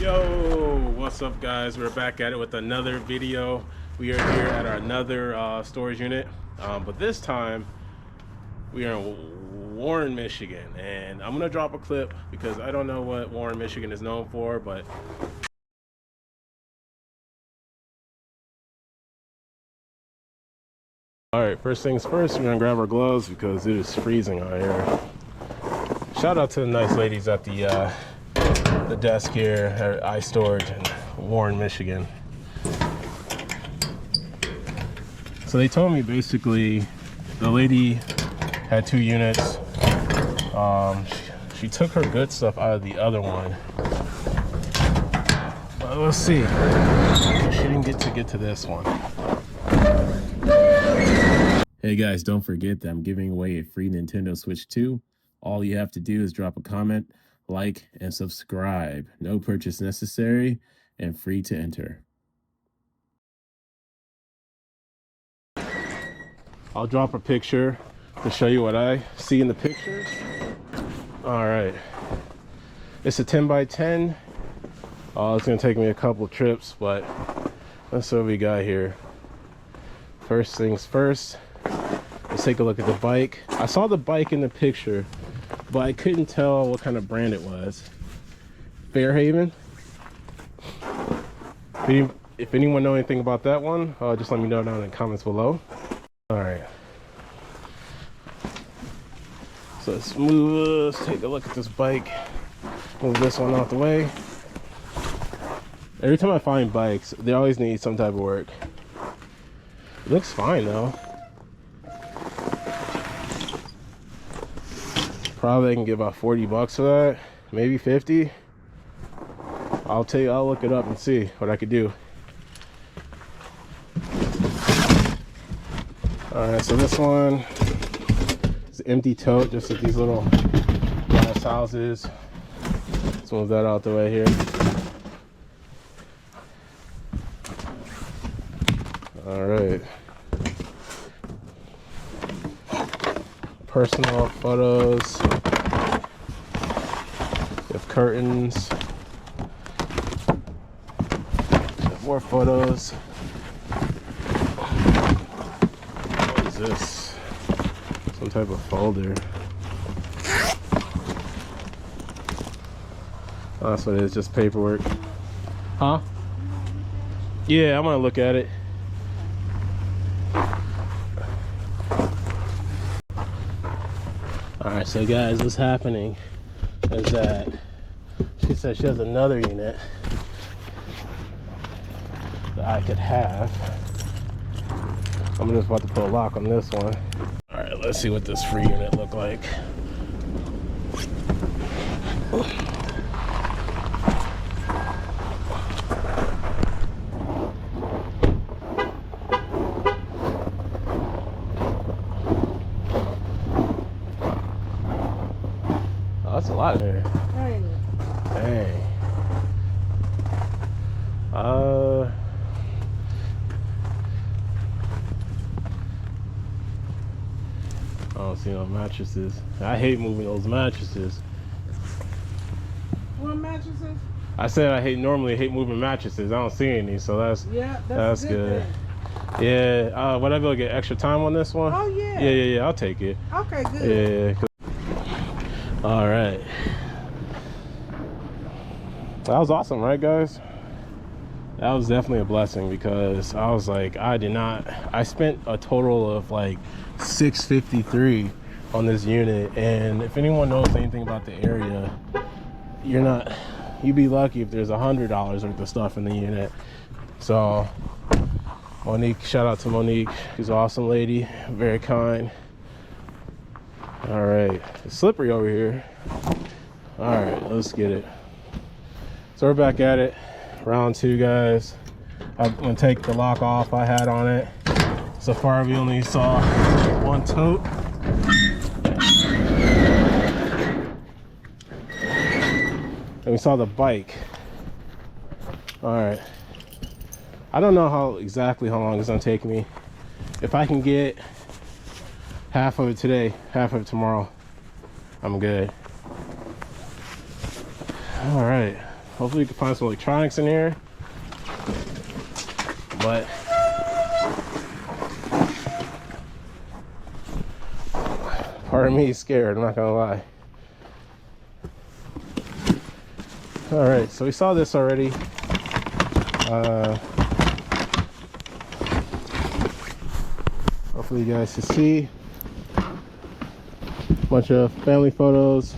Yo, what's up guys? We're back at it with another video. We are here at our another storage unit, but this time we are in Warren, Michigan, and I'm gonna drop a clip because I don't know what Warren, Michigan is known for, but all right, first things first, we're gonna grab our gloves because it is freezing out here. Shout out to the nice ladies at the desk here at iStorage in Warren, Michigan. So they told me basically the lady had 2 units. She took her good stuff out of the other one. But let's see. She didn't get to this one. Hey guys, don't forget that I'm giving away a free Nintendo Switch 2. All you have to do is drop a comment, like, and subscribe. No purchase necessary and free to enter. I'll drop a picture to show you what I see in the pictures. All right, it's a 10 by 10. It's gonna take me a couple trips, but let's see what we got here. First things first, let's take a look at the bike. I saw the bike in the picture, but I couldn't tell what kind of brand it was. Fairhaven. If anyone know anything about that one, just let me know down in the comments below. All right. So let's take a look at this bike. Move this one out the way. Every time I find bikes, they always need some type of work. It looks fine though. Probably I can get about 40 bucks for that, maybe 50. I'll look it up and see what I could do. All right, so this one is an empty tote, just like these little glass houses. Let's move that out the way here. All right. Personal photos. We have curtains. More photos. What is this? Some type of folder. Oh, that's what it is, just paperwork. Huh? Yeah, I'm gonna look at it. Alright, so guys, what's happening is that she said she has another unit that I could have. I'm just about to put a lock on this one. Alright, let's see what this free unit look like. Oh, that's a lot in here. Dang. I don't see no mattresses. I hate moving those mattresses. What mattresses? I said I normally hate moving mattresses. I don't see any, so that's good. Yeah. Would I be able to get extra time on this one? Oh yeah. Yeah. I'll take it. Okay, good. Yeah. All right. That was awesome, right, guys? That was definitely a blessing because I was like, I spent a total of like $653 on this unit, and if anyone knows anything about the area, you'd be lucky if there's $100 worth of stuff in the unit. So Monique, shout out to Monique. She's an awesome lady, very kind. All right, it's slippery over here. All right, let's get it. So we're back at it. Round 2, guys. I'm gonna take the lock off I had on it. So far we only saw one tote. And we saw the bike. All right. I don't know exactly how long it's gonna take me. If I can get half of it today, half of it tomorrow, I'm good. All right, Hopefully we can find some electronics in here. But part of me is scared, I'm not gonna lie. All right, so we saw this already. Hopefully you guys can see. Bunch of family photos.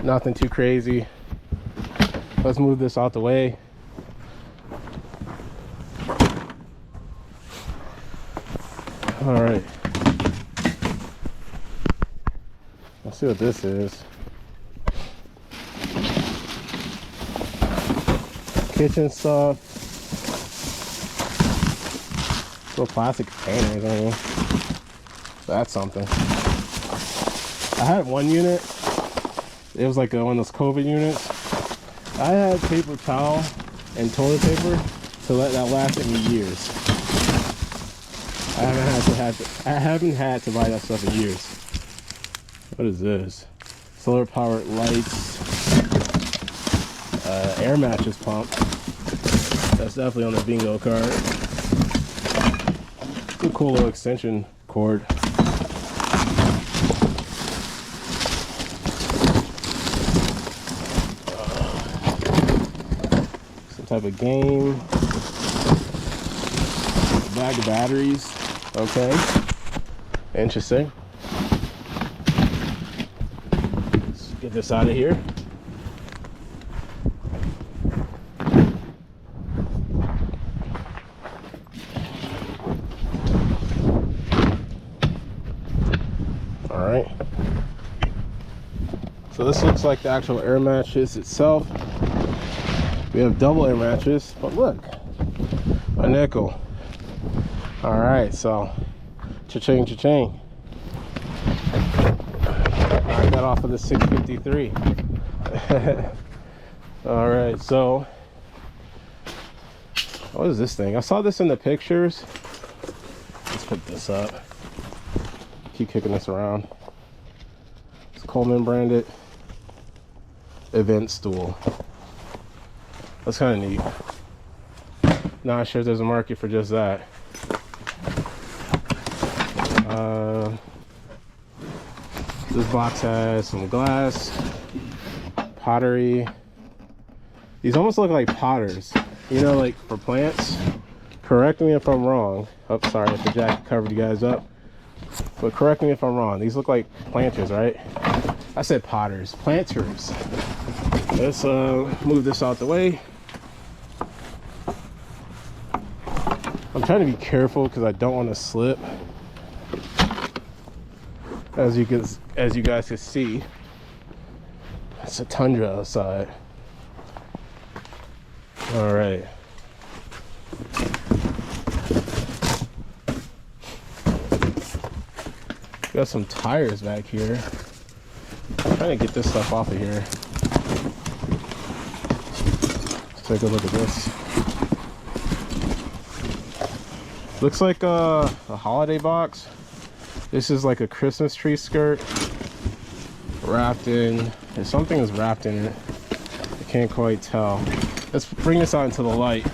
Nothing too crazy. Let's move this out the way. All right. Let's see what this is. Kitchen stuff. Little plastic containers. I mean, that's something. I had one unit. It was like one of those COVID units. I had paper towel and toilet paper, so that lasted me years. I haven't had to buy that stuff in years. What is this? Solar powered lights. Air mattress pump. That's definitely on the bingo card. Some cool little extension cord. Some type of game. A bag of batteries. Okay. Interesting. Let's get this out of here. Alright. So this looks like the actual air mattress itself. We have double air mattress, but look, a nickel. Alright, so cha-ching, cha-ching. I got off of the 653. Alright, so what is this thing? I saw this in the pictures. Let's pick this up. Keep kicking this around. It's Coleman branded event stool. That's kind of neat. Not sure if there's a market for just that. This box has some glass, pottery. These almost look like potters, you know, like for plants. Correct me if I'm wrong. Oh, sorry if the jacket covered you guys up. But correct me if I'm wrong. These look like planters, right? I said potters, planters. Let's move this out the way. I'm trying to be careful because I don't want to slip. As you guys can see, it's a tundra outside. All right. Got some tires back here. I'm trying to get this stuff off of here. Let's take a look at this. Looks like a holiday box. This is like a Christmas tree skirt wrapped in, if something is wrapped in it, I can't quite tell. Let's bring this out into the light.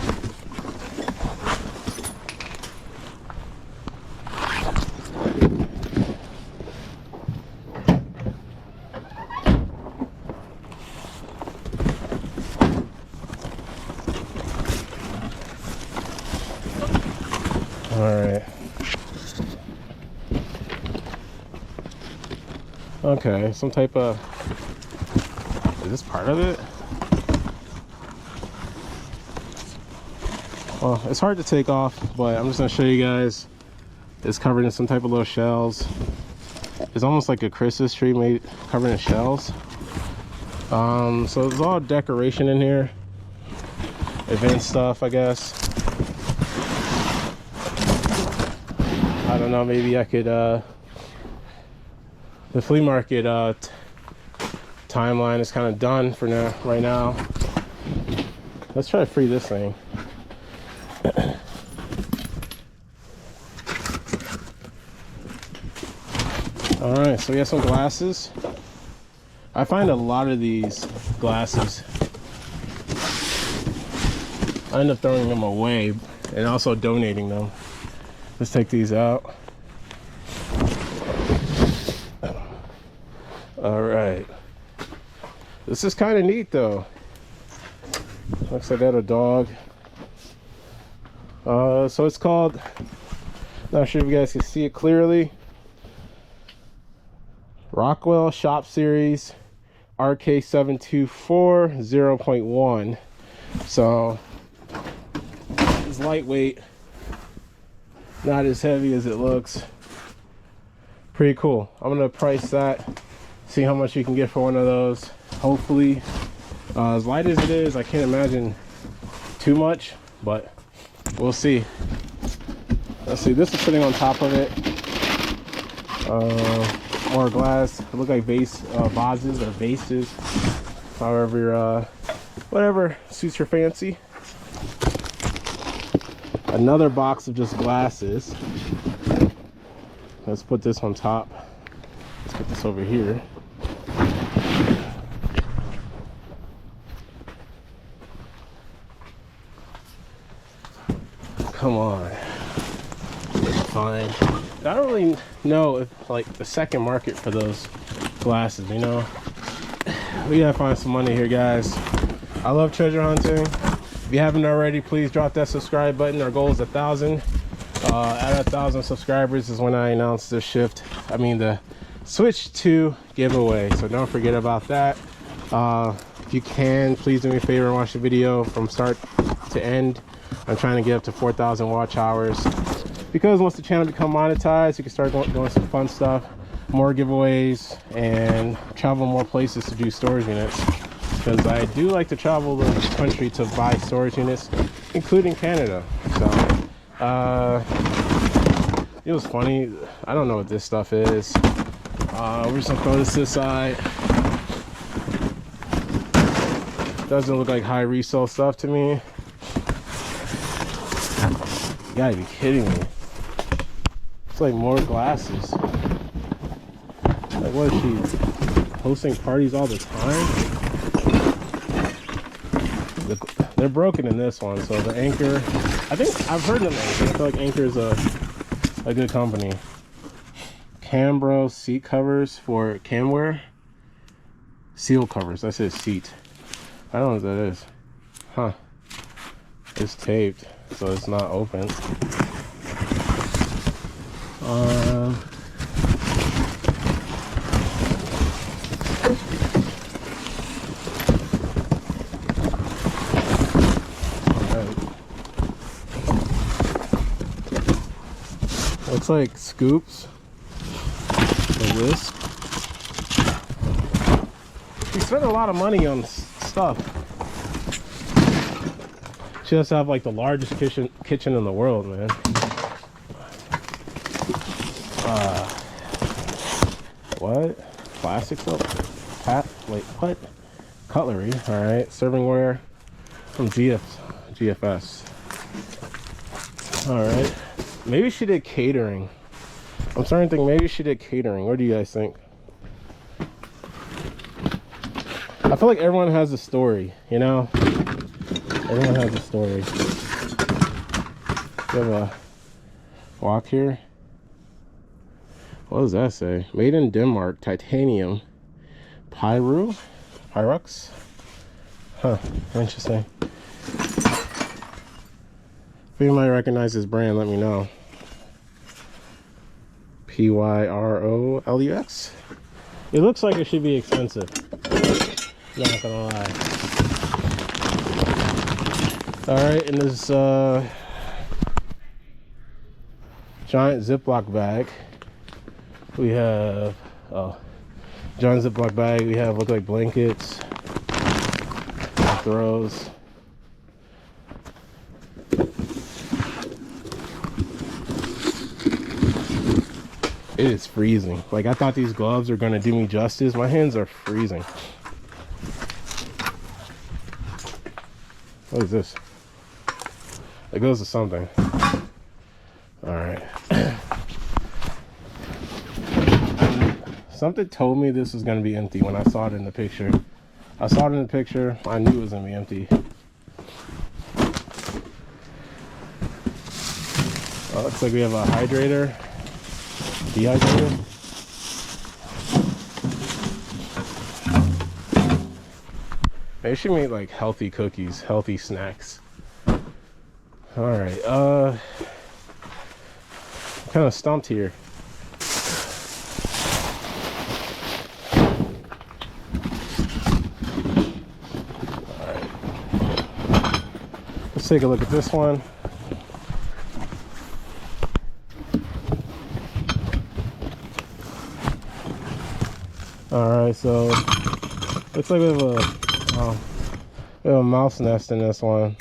All right. Okay, some type of, is this part of it? Well, it's hard to take off, but I'm just gonna show you guys. It's covered in some type of little shells. It's almost like a Christmas tree made covered in shells. So there's all decoration in here. Event stuff, I guess. I don't know, maybe I could, the flea market timeline is kind of done for now, right now. Let's try to free this thing. All right, so we have some glasses. I find a lot of these glasses I end up throwing them away and also donating them. Let's take these out. All right. This is kind of neat though. Looks like I got a dog. So it's called, not sure if you guys can see it clearly, Rockwell Shop Series RK724 0.1. So it's lightweight, not as heavy as it looks. Pretty cool. I'm gonna price that, see how much you can get for one of those. Hopefully, as light as it is, I can't imagine too much, but we'll see. Let's see, this is sitting on top of it. More glass. It look like vases or vases. However, whatever suits your fancy. Another box of just glasses. Let's put this on top. Let's put this over here. Come on. Fine. I don't really know if like the second market for those glasses, you know. We gotta find some money here, guys. I love treasure hunting. If you haven't already, please drop that subscribe button. Our goal is 1,000. At 1,000 subscribers is when I announce the the switch to giveaway. So don't forget about that. If you can, please do me a favor and watch the video from start to end. I'm trying to get up to 4,000 watch hours, because once the channel becomes monetized, you can start doing some fun stuff, more giveaways, and travel more places to do storage units, because I do like to travel the country to buy storage units, including Canada. So it was funny. I don't know what this stuff is. We're just gonna throw this to the side. Doesn't look like high resale stuff to me. You gotta be kidding me. It's like more glasses. Like, what is she hosting parties all the time? They're broken in this one, so the Anchor, I think I've heard of Anchor. I feel like Anchor is a good company. Cambro seat covers for camware. Seal covers, that says seat. I don't know what that is. Huh. It's taped, so it's not open. Looks like scoops. Like this. We spent a lot of money on stuff. She has to have like the largest kitchen in the world, man. What? Plastic soap? Wait, what? Cutlery. All right. Servingware from GFS. All right. Maybe she did catering. I'm starting to think maybe she did catering. What do you guys think? I feel like everyone has a story, you know? Everyone has a story. You have a walk here. What does that say? Made in Denmark, titanium, Pyrex. Huh, interesting. If you might recognize this brand, let me know. Pyrolux. It looks like it should be expensive. Not gonna lie. All right, in this giant Ziploc bag, we have giant Ziploc bag. We have look like blankets, throws. It is freezing. Like, I thought these gloves are gonna do me justice. My hands are freezing. What is this? It goes to something. All right. Something told me this was gonna be empty when I saw it in the picture. I saw it in the picture. I knew it was gonna be empty. Looks like we have a hydrator, dehydrator. They should make like healthy cookies, healthy snacks. All right, kind of stumped here. All right, let's take a look at this one. All right, so looks like we have a mouse nest in this one.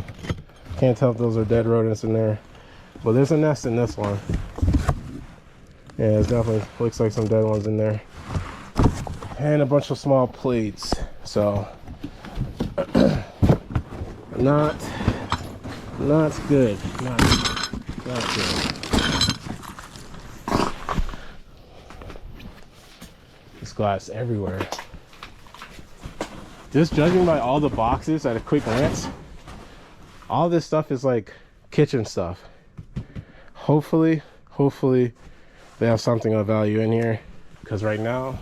Can't tell if those are dead rodents in there, but there's a nest in this one. Yeah, it definitely looks like some dead ones in there, and a bunch of small plates. So not good, not good. Glass everywhere. Just judging by all the boxes at a quick glance, all this stuff is like kitchen stuff. Hopefully they have something of value in here, because right now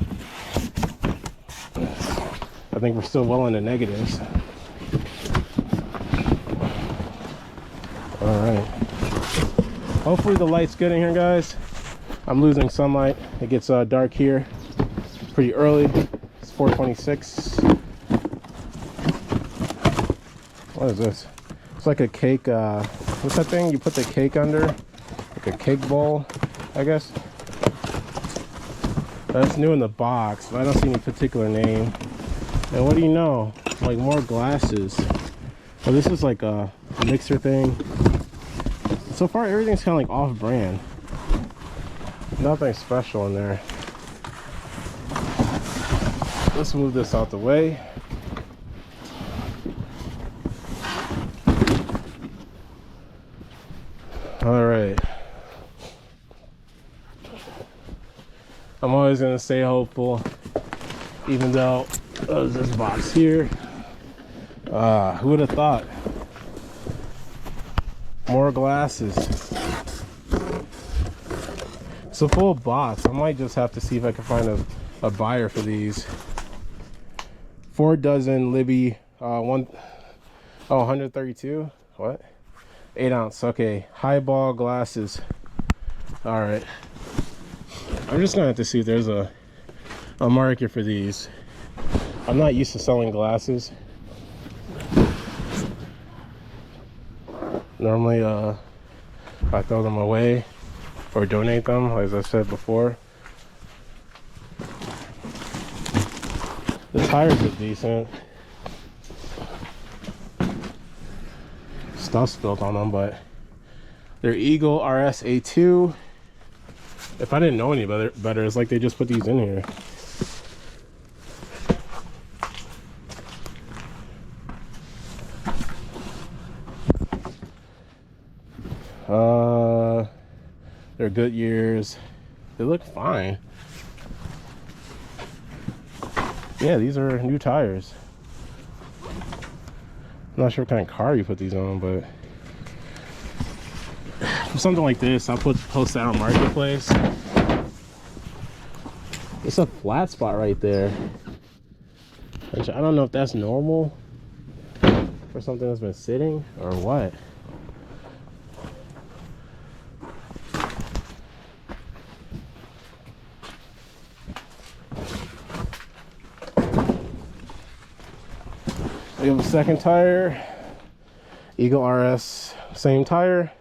I think we're still well in the negatives. All right, hopefully the light's good in here, guys. I'm losing sunlight. It gets dark here pretty early. It's 4:26. What is this? It's like a cake, what's that thing you put the cake under? Like a cake bowl, I guess. That's new in the box, but I don't see any particular name. And what do you know? Like more glasses. Oh, this is like a mixer thing. So far everything's kind of like off-brand. Nothing special in there. Let's move this out the way. All right. I'm always gonna stay hopeful, even though there's this box here. Who would have thought? More glasses. It's a full box. I might just have to see if I can find a buyer for these. 4 dozen Libby, 132, what? 8 ounce, okay. Highball glasses. All right. I'm just gonna have to see if there's a market for these. I'm not used to selling glasses. Normally, I throw them away or donate them, as I said before. The tires are decent. Stuff spilled on them, but they're Eagle RS A2. If I didn't know any better, it's like they just put these in here. They're Goodyears. They look fine. Yeah, these are new tires. I'm not sure what kind of car you put these on, but for something like this, I'll post that on Marketplace. It's a flat spot right there, which I don't know if that's normal for something that's been sitting or what. We have a second tire, Eagle RS, same tire.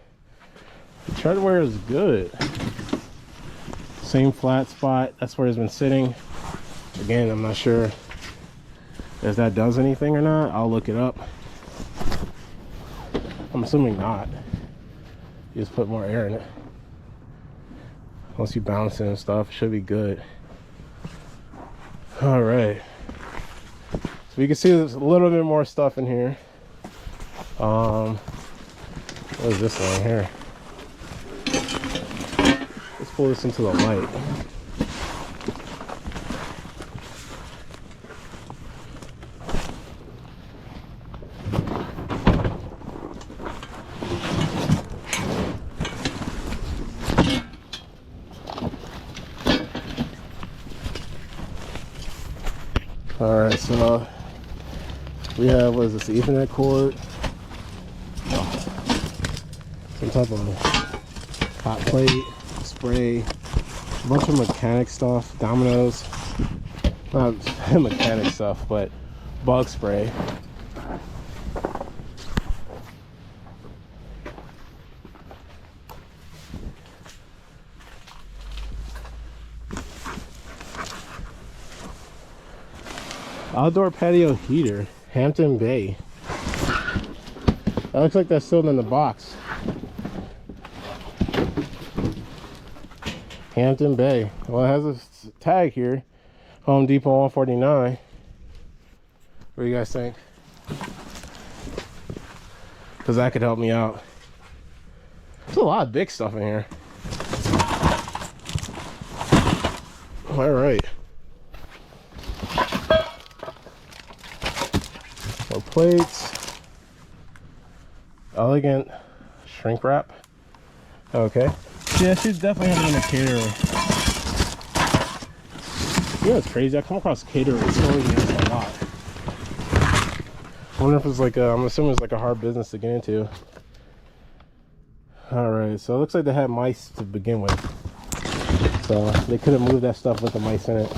The tread wear is good. Same flat spot, that's where it's been sitting. Again, I'm not sure if that does anything or not. I'll look it up. I'm assuming not. You just put more air in it. Once you balance it and stuff, it should be good. All right. So you can see there's a little bit more stuff in here. What is this one here? Let's pull this into the light. All right, so we have, what is this, the Ethernet cord, some type of hot plate, spray, a bunch of mechanic stuff, dominoes, not mechanic stuff, but bug spray. Outdoor patio heater, Hampton Bay. That looks like that's still in the box. Hampton Bay. Well, it has a tag here. Home Depot 149. What do you guys think? Because that could help me out. There's a lot of big stuff in here. All right. More plates. Elegant shrink wrap. Okay. Yeah, she's definitely having a caterer. You know, it's crazy. I come across caterers a lot. I wonder if it's like I'm assuming it's like a hard business to get into. All right, so it looks like they had mice to begin with, so they could have moved that stuff with the mice in it.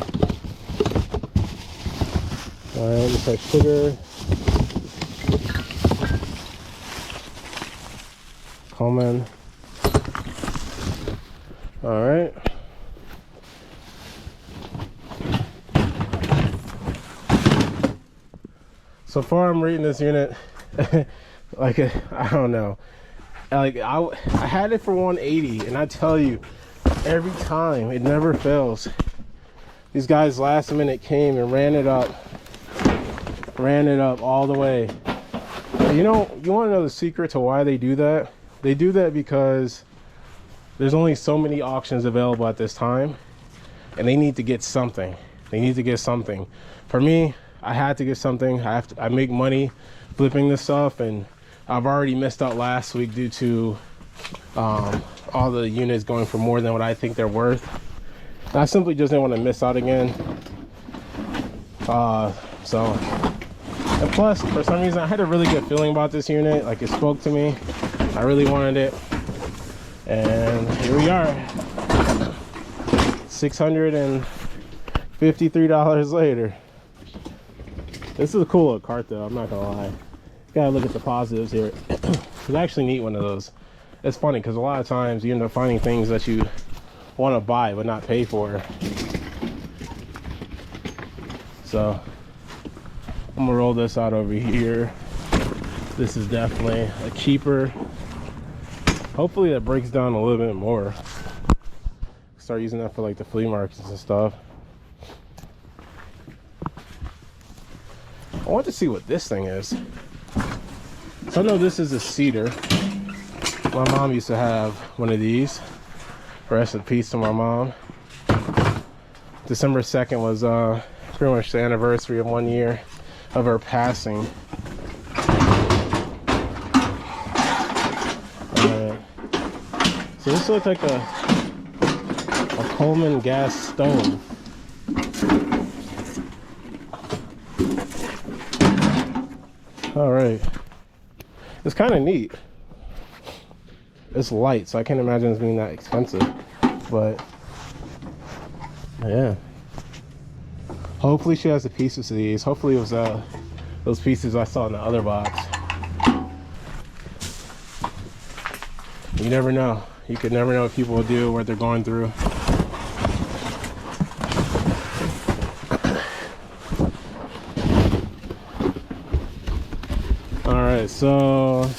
All right, looks like sugar, common. All right. So far, I'm rating this unit like I don't know. Like I had it for 180, and I tell you, every time it never fails. These guys last minute came and ran it up all the way. You know, you want to know the secret to why they do that? They do that because there's only so many auctions available at this time, and they need to get something. They need to get something. For me, I had to get something. I make money flipping this stuff, and I've already missed out last week due to all the units going for more than what I think they're worth. And I simply just didn't want to miss out again. And plus, for some reason, I had a really good feeling about this unit. Like, it spoke to me. I really wanted it. And here we are, $653 later. This is a cool little cart though, I'm not gonna lie. Gotta look at the positives here. I actually need one of those. It's funny because a lot of times you end up finding things that you want to buy but not pay for. So I'm gonna roll this out over here. This is definitely a cheaper. Hopefully that breaks down a little bit more. Start using that for like the flea markets and stuff. I want to see what this thing is. So I know this is a cedar. My mom used to have one of these. Rest in peace to my mom. December 2nd was pretty much the anniversary of 1 year of her passing. So this looks like a Coleman gas stove. All right, it's kind of neat. It's light, so I can't imagine it's being that expensive, but yeah. Hopefully she has the pieces of these. Hopefully it was those pieces I saw in the other box. You never know. You could never know what people will do, what they're going through. Alright, so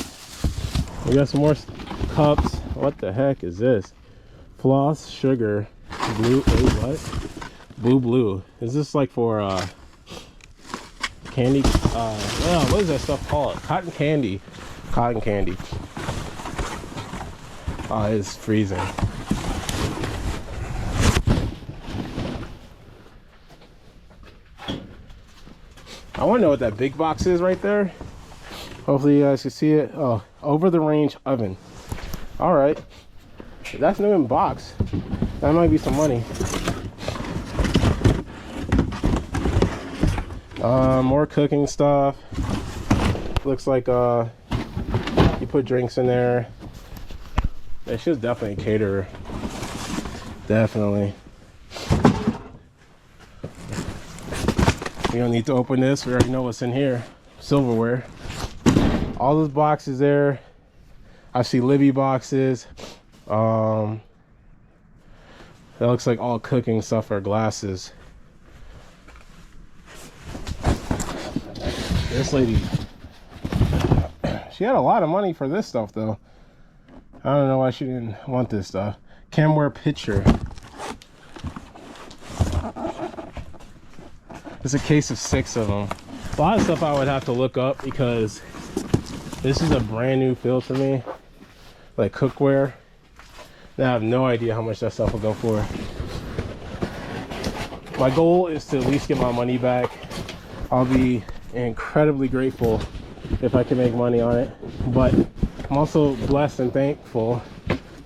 we got some more cups. What the heck is this? Floss, sugar, blue, wait, what? Blue. Is this like for candy? What is that stuff called? Cotton candy. Cotton candy. Oh, it's freezing. I want to know what that big box is right there. Hopefully you guys can see it. Oh, over the range oven. All right, if that's new in box, that might be some money. More cooking stuff. Looks like you put drinks in there. It's just definitely a caterer. Definitely. We don't need to open this. We already know what's in here. Silverware. All those boxes there. I see Libby boxes. That looks like all cooking stuff or glasses. This lady, she had a lot of money for this stuff though. I don't know why she didn't want this stuff. Camware pitcher. It's a case of 6 of them. A lot of stuff I would have to look up because this is a brand new field for me. Like cookware. And I have no idea how much that stuff will go for. My goal is to at least get my money back. I'll be incredibly grateful if I can make money on it. But I'm also blessed and thankful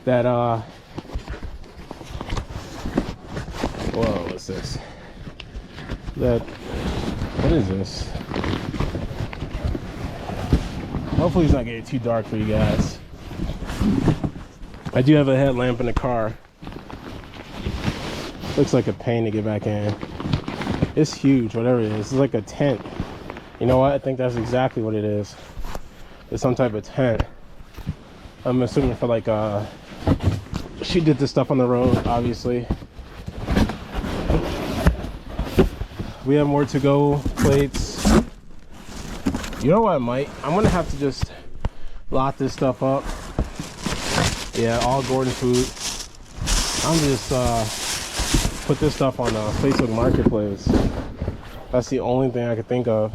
that whoa, what's this? What is this? Hopefully it's not getting too dark for you guys. I do have a headlamp in the car. Looks like a pain to get back in. It's huge, whatever it is. It's like a tent. You know what? I think that's exactly what it is. It's some type of tent. I'm assuming for like she did this stuff on the road, obviously. We have more to go plates. You know what I might? I'm gonna have to just lot this stuff up. Yeah, all Gordon food. I'm just put this stuff on Facebook Marketplace. That's the only thing I could think of.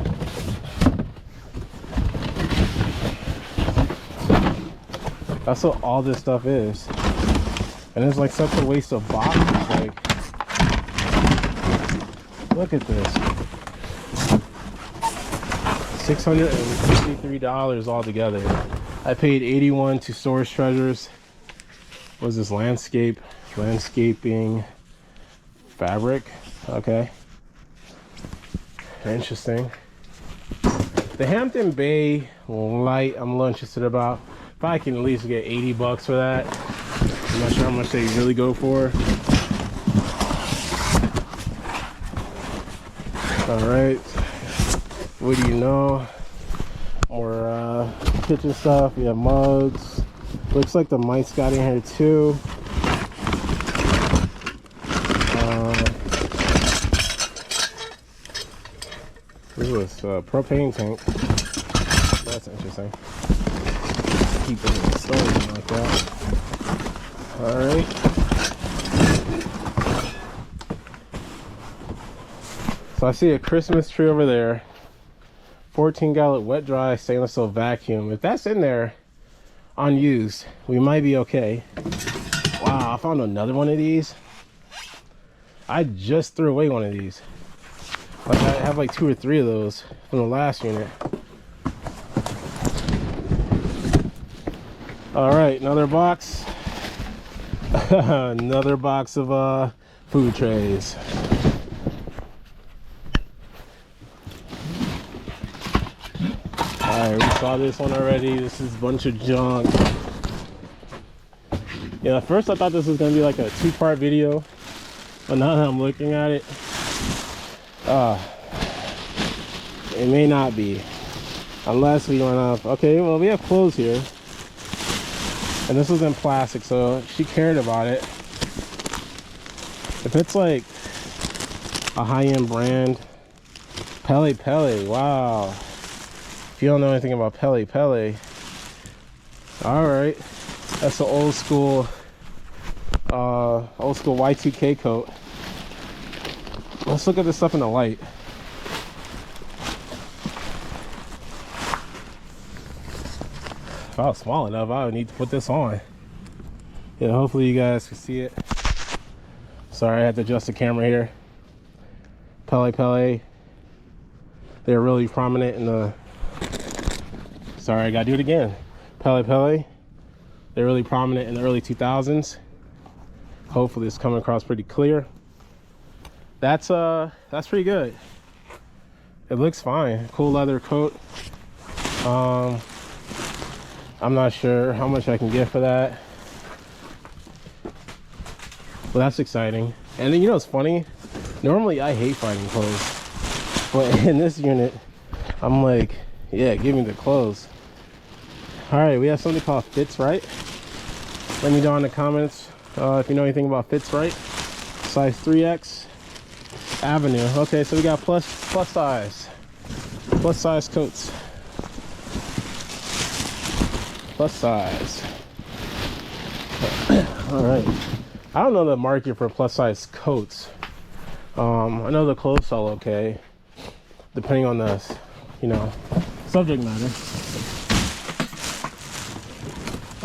That's what all this stuff is. And it's like such a waste of boxes. Like, look at this. $653 altogether. I paid $81 to Storage Treasures. What is this? Landscaping fabric. Okay. Interesting. The Hampton Bay light I'm a little interested about. If I can at least get 80 bucks for that. I'm not sure how much they really go for. All right. What do you know? More kitchen stuff. We have mugs. Looks like the mice got in here too. This was a propane tank. That's interesting. Keep it in the stove like that. Alright. So I see a Christmas tree over there. 14-gallon wet dry stainless steel vacuum. If that's in there unused, we might be okay. Wow, I found another one of these. I just threw away one of these. Like, I have like 2 or 3 of those from the last unit. All right, another box. Another box of food trays. All right, we saw this one already. This is a bunch of junk. Yeah, at first I thought this was gonna be like a 2-part video, but now that I'm looking at it, it may not be, unless we went up. Okay, well, we have clothes here, and this was in plastic, so she cared about it. If it's like a high-end brand, Pele Pele, wow. If you don't know anything about Pele Pele, all right, that's the old school Y2K coat. Let's look at this stuff in the light. If I was small enough, I would need to put this on. Yeah, hopefully you guys can see it. Sorry, I had to adjust the camera here. Pele Pele. They're really prominent in the... Sorry, I gotta do it again. Pele Pele. They're really prominent in the early 2000s. Hopefully it's coming across pretty clear. That's pretty good. It looks fine. Cool leather coat. I'm not sure how much I can get for that, but that's exciting. And then, you know, it's funny, normally I hate finding clothes, but in this unit I'm like, yeah, give me the clothes. All right, we have something called Fits Right. Let me know in the comments if you know anything about Fits Right. Size 3X Avenue. Okay, so we got plus size coats. Plus size. All right, I don't know the market for plus size coats. I know the clothes sell okay, depending on the, you know, subject matter.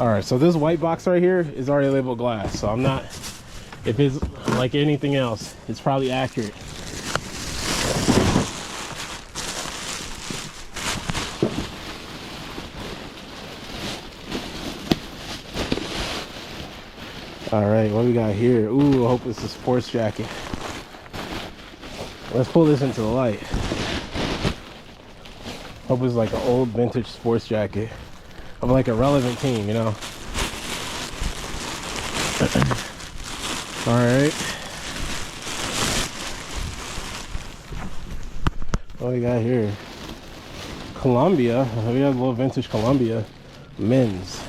All right, so this white box right here is already labeled glass, so I'm not, if it's like anything else, it's probably accurate. All right, what we got here? Ooh, I hope it's a sports jacket. Let's pull this into the light. Hope it's like an old vintage sports jacket of like a relevant team, you know. All right. What we got here? Columbia. We have a little vintage Columbia men's.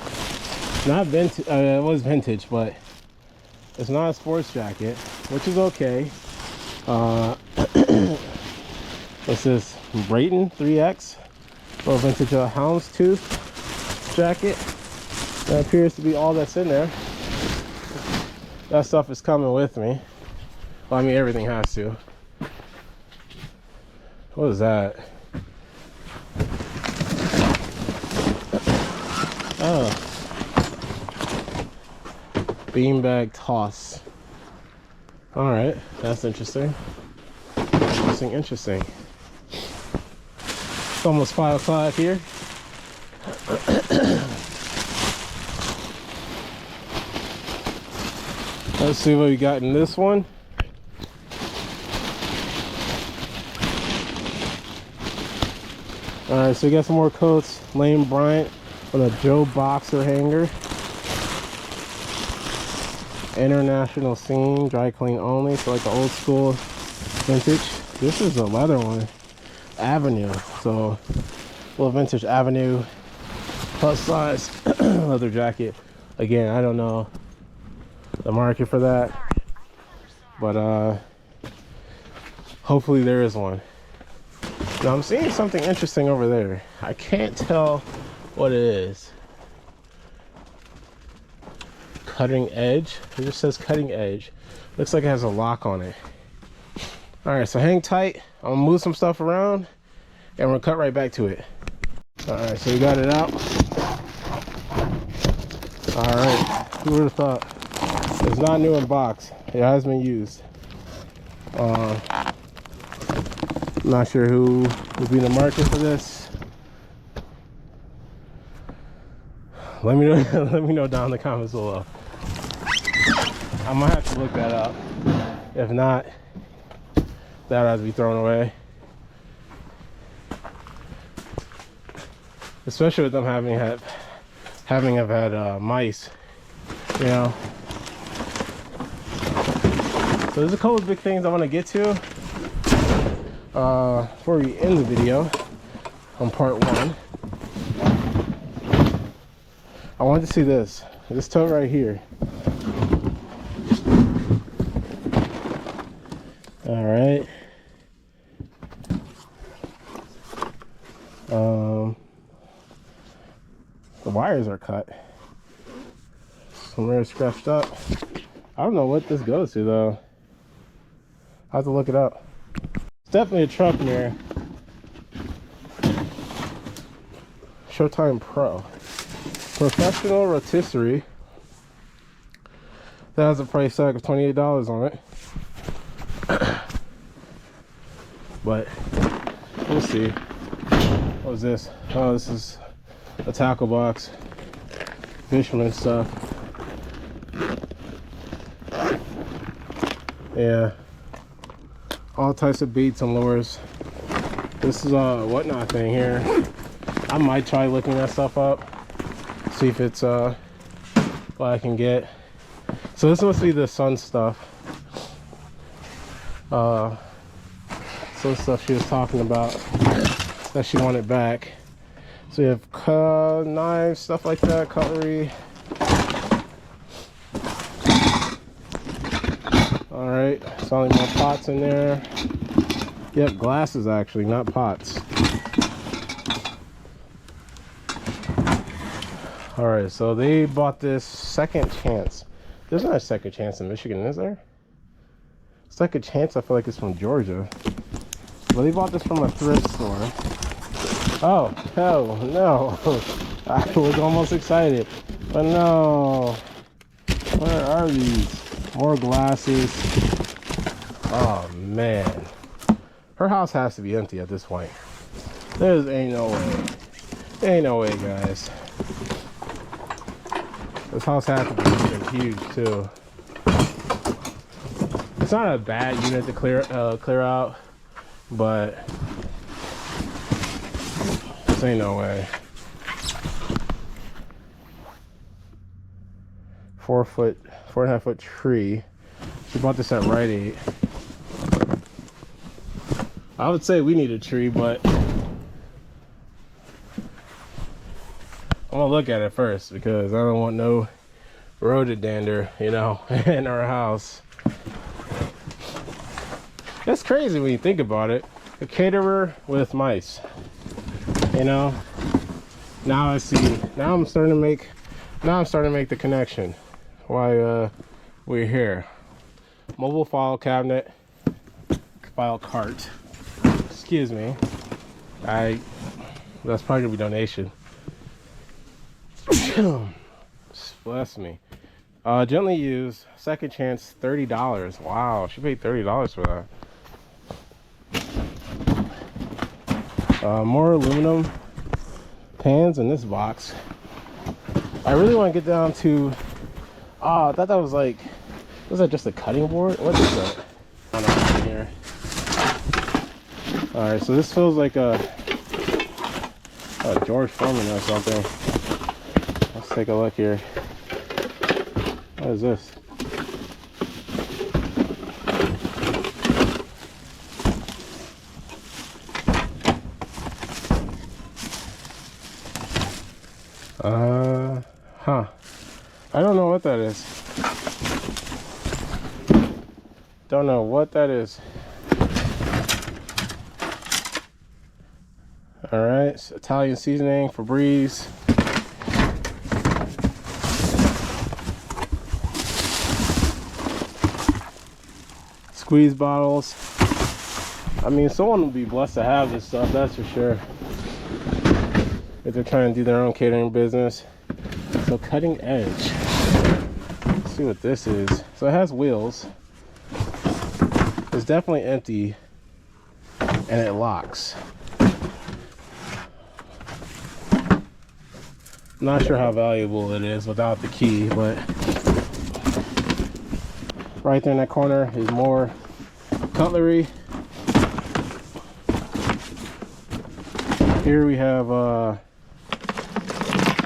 Not vintage. It was vintage, but it's not a sports jacket, which is okay. What's this? Brayton 3X. Little vintage houndstooth jacket. That appears to be all that's in there. That stuff is coming with me. Well, I mean, everything has to. What is that? Oh. Beanbag toss. All right, that's interesting. Interesting. It's almost 5 o'clock here. Let's see what we got in this one. All right, so we got some more coats. Lane Bryant on a Joe Boxer hanger. International Scene, dry clean only, so like the old school vintage. This is a leather one. Avenue, so little vintage Avenue plus size leather jacket. Again, I don't know the market for that, but hopefully there is one. Now I'm seeing something interesting over there. I can't tell what it is. Cutting edge. It just says cutting edge. Looks like it has a lock on it. All right, so hang tight. I'm gonna move some stuff around and we'll cut right back to it. All right, so we got it out. All right, who would have thought? It's not new in box. It has been used. I'm not sure who would be in the market for this. Let me know. Let me know down in the comments below. I might have to look that up. If not, that has to be thrown away. Especially with them having had mice, you know. So there's a couple of big things I want to get to before we end the video on part 1. I want to see this tote right here. All right. The wires are cut. Somewhere scratched up. I don't know what this goes to though. I have to look it up. It's definitely a truck mirror. Showtime Pro. Professional rotisserie. That has a price tag of $28 on it. But we'll see. What was this? Oh, this is a tackle box. Fisherman stuff. Yeah. All types of baits and lures. This is a whatnot thing here. I might try looking that stuff up, see if it's what I can get. So this must be the sun stuff. Some stuff she was talking about that she wanted back. So we have knives, stuff like that, cutlery. All right, selling more pots in there. Yep, glasses actually, not pots. All right, so they bought this Second Chance. There's not a Second Chance in Michigan, is there? Second Chance, I feel like it's from Georgia. Well, they bought this from a thrift store. Oh, hell no. I was almost excited, but no. Where are these? More glasses. Oh, man. Her house has to be empty at this point. Ain't no way. Ain't no way, guys. This house has to be huge, too. It's not a bad unit to clear out, but this ain't no way. 4.5 foot tree. She bought this at Rite Aid. I would say we need a tree, but I'm gonna look at it first because I don't want no rhododendron, you know, in our house. It's crazy when you think about it. A caterer with mice, you know. Now I see. Now I'm starting to make the connection. Why we're here. Mobile file cabinet, file cart. Excuse me. That's probably gonna be donation. Bless me. Gently used, Second Chance, $30. Wow, she paid $30 for that. More aluminum pans in this box. I really want to get down to. I thought that was like. Was that just a cutting board? What is that? I don't know in here. All right, so this feels like a George Foreman or something. Let's take a look here. What is this? I don't know what that is. Don't know what that is. All right, so Italian seasoning, Febreze. Squeeze bottles. I mean, someone will be blessed to have this stuff, that's for sure. If they're trying to do their own catering business. So cutting edge. Let's see what this is. So it has wheels. It's definitely empty. And it locks. Not sure how valuable it is without the key, but right there in that corner is more cutlery. Here we have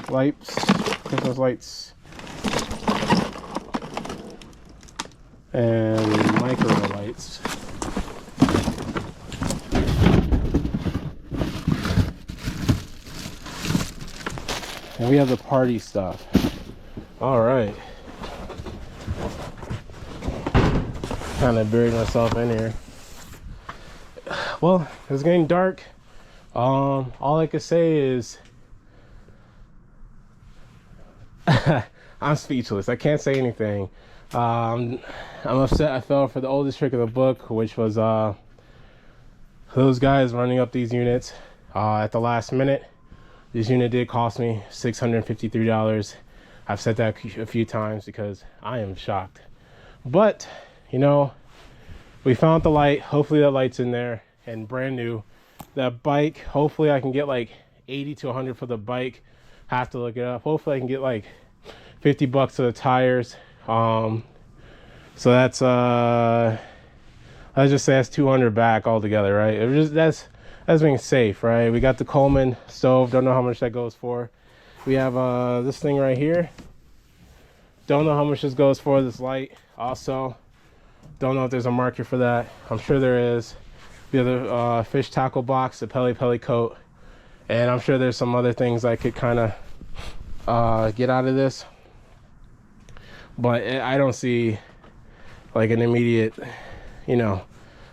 lights, Christmas lights, and micro lights. And we have the party stuff. All right. Kind of buried myself in here. Well, it's getting dark. All I could say is I'm speechless. I can't say anything. I'm upset I fell for the oldest trick of the book, which was those guys running up these units at the last minute. This unit did cost me $653. I've said that a few times because I am shocked. But, you know, we found the light. Hopefully that light's in there and brand new. That bike, hopefully I can get like 80 to 100 for the bike. Have to look it up. Hopefully I can get like 50 bucks to the tires. So that's let's just say that's 200 back altogether, right? That's as being safe, right? We got the Coleman stove. Don't know how much that goes for. We have this thing right here. Don't know how much this goes for. This light also. Don't know if there's a market for that. I'm sure there is. The other fish tackle box, the Pele coat, and I'm sure there's some other things I could kind of get out of this. But I don't see like an immediate, you know,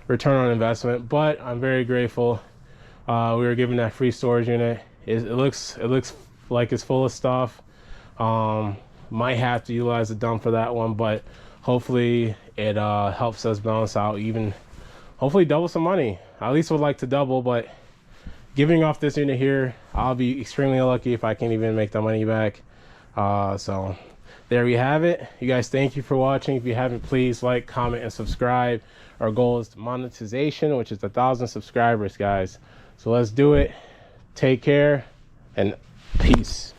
return on investment. But I'm very grateful. We were given that free storage unit. It looks like it's full of stuff. Might have to utilize the dump for that one, but hopefully it helps us balance out, even hopefully double some money. I at least would like to double, but giving off this unit here, I'll be extremely lucky if I can even make the money back. So there we have it. You guys, thank you for watching. If you haven't, please like, comment, and subscribe. Our goal is monetization, which is 1,000 subscribers, guys. So let's do it. Take care and peace.